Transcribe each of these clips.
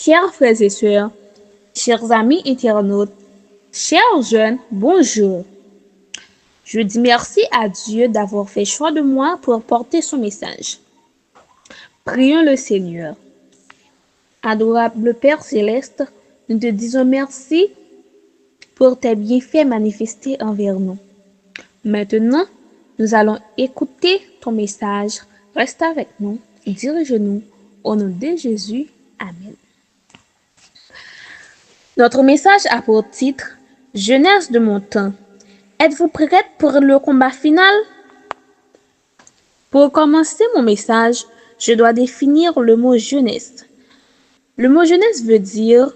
Chers frères et sœurs, chers amis internautes, chers jeunes, bonjour. Je dis merci à Dieu d'avoir fait choix de moi pour porter son message. Prions le Seigneur. Adorable Père céleste, nous te disons merci pour tes bienfaits manifestés envers nous. Maintenant, nous allons écouter ton message. Reste avec nous et dirige-nous au nom de Jésus. Amen. Notre message a pour titre « Jeunesse de mon temps ». Êtes-vous prête pour le combat final? Pour commencer mon message, je dois définir le mot jeunesse. Le mot jeunesse veut dire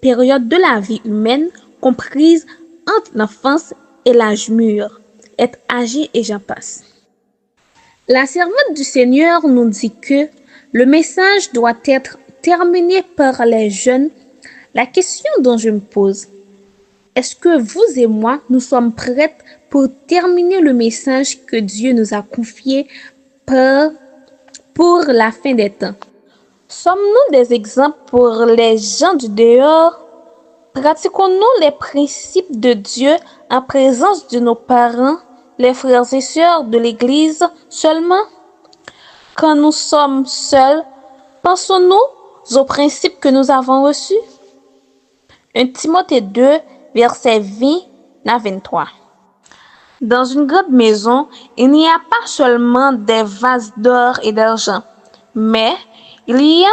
période de la vie humaine comprise entre l'enfance et l'âge mûr, être âgé et j'en passe. La servante du Seigneur nous dit que le message doit être terminé par les jeunes. La question dont je me pose, est-ce que vous et moi, nous sommes prêtes pour terminer le message que Dieu nous a confié pour la fin des temps? Sommes-nous des exemples pour les gens du dehors? Pratiquons-nous les principes de Dieu en présence de nos parents, les frères et sœurs de l'Église seulement? Quand nous sommes seuls, pensons-nous aux principes que nous avons reçus? 1 Timothée 2, versets 20 à 23. Dans une grande maison, il n'y a pas seulement des vases d'or et d'argent, mais il y a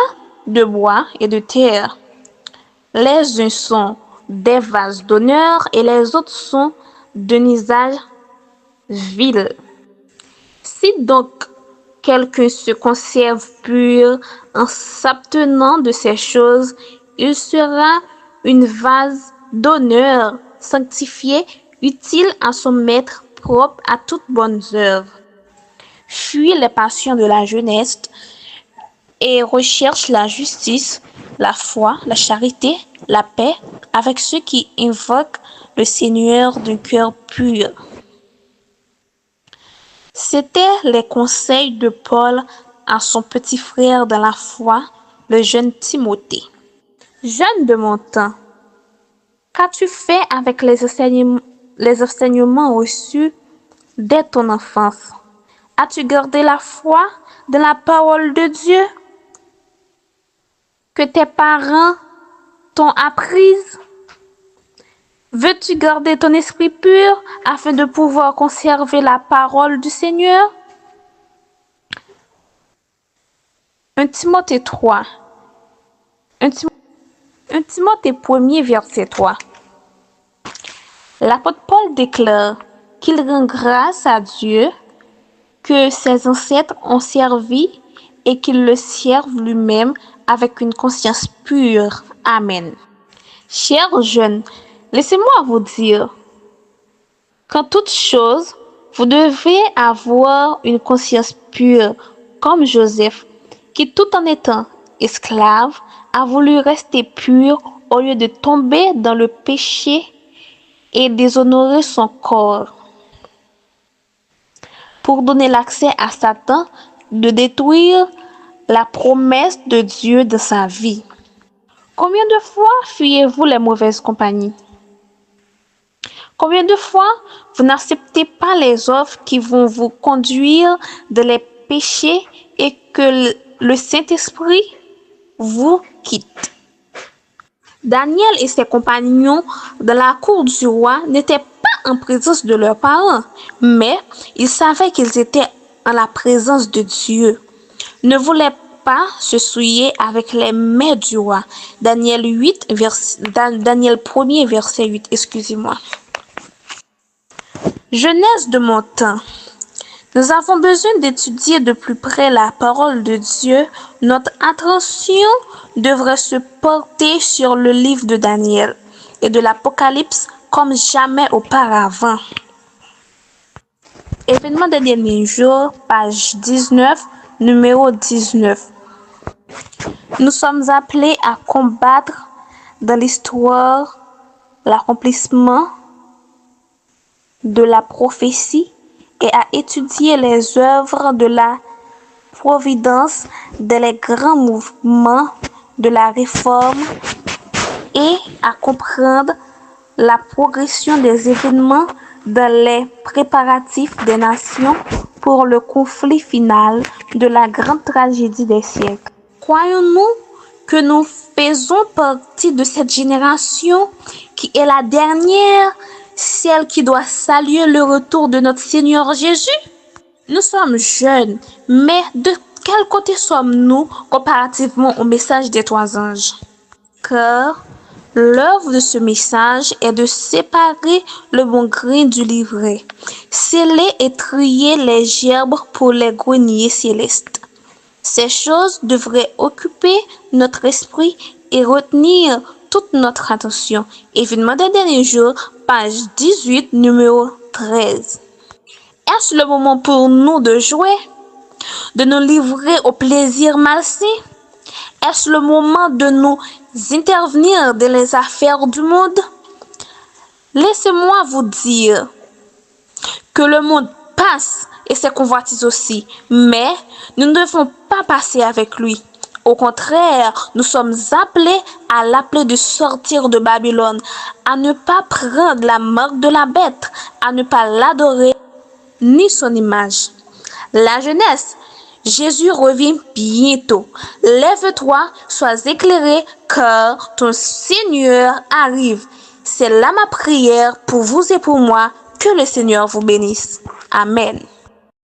de bois et de terre. Les uns sont des vases d'honneur et les autres sont d'un usage vil. Si donc quelqu'un se conserve pur en s'abstenant de ces choses, il sera une vase d'honneur, sanctifié, utile à son maître, propre à toute bonne œuvre. Fuis les passions de la jeunesse et recherche la justice, la foi, la charité, la paix avec ceux qui invoquent le Seigneur d'un cœur pur. C'étaient les conseils de Paul à son petit frère dans la foi, le jeune Timothée. Jeune de mon temps, qu'as-tu fait avec les enseignements reçus dès ton enfance? As-tu gardé la foi de la parole de Dieu que tes parents t'ont apprise? Veux-tu garder ton esprit pur afin de pouvoir conserver la parole du Seigneur? 1 Timothée 3. 1 Timothée 1er, verset 3. L'apôtre Paul déclare qu'il rend grâce à Dieu que ses ancêtres ont servi et qu'il le serve lui-même avec une conscience pure. Amen. Chers jeunes, laissez-moi vous dire qu'en toute chose, vous devez avoir une conscience pure, comme Joseph, qui tout en étant esclave, a voulu rester pur au lieu de tomber dans le péché et déshonorer son corps, pour donner l'accès à Satan de détruire la promesse de Dieu de sa vie. Combien de fois fuyez-vous les mauvaises compagnies? Combien de fois vous n'acceptez pas les offres qui vont vous conduire dans les péchés et que le Saint-Esprit vous quitte? Daniel et ses compagnons dans la cour du roi n'étaient pas en présence de leurs parents, mais ils savaient qu'ils étaient en la présence de Dieu. Ne voulaient pas se souiller avec les mains du roi. Daniel 1er, verset 8, excusez-moi. Jeunesse de mon temps. Nous avons besoin d'étudier de plus près la parole de Dieu. Notre attention devrait se porter sur le livre de Daniel et de l'Apocalypse comme jamais auparavant. Événements des derniers jours, page 19, numéro 19. Nous sommes appelés à combattre dans l'histoire l'accomplissement de la prophétie et à étudier les œuvres de la providence dans les grands mouvements de la réforme et à comprendre la progression des événements dans les préparatifs des nations pour le conflit final de la grande tragédie des siècles. Croyons-nous que nous faisons partie de cette génération qui est la dernière, celle qui doit saluer le retour de notre Seigneur Jésus? Nous sommes jeunes, mais de quel côté sommes-nous comparativement au message des trois anges? Car l'œuvre de ce message est de séparer le bon grain du livret, sceller et trier les gerbes pour les greniers célestes. Ces choses devraient occuper notre esprit et retenir toute notre attention. Événement des derniers jours, page 18, numéro 13. Est-ce le moment pour nous de jouer, de nous livrer au plaisir malsain? Est-ce le moment de nous intervenir dans les affaires du monde? Laissez-moi vous dire que le monde passe et ses convoitises aussi, mais nous ne devons pas passer avec lui. Au contraire, nous sommes appelés à l'appeler de sortir de Babylone, à ne pas prendre la marque de la bête, à ne pas l'adorer ni son image. La jeunesse, Jésus revient bientôt. Lève-toi, sois éclairé, car ton Seigneur arrive. C'est là ma prière pour vous et pour moi. Que le Seigneur vous bénisse. Amen.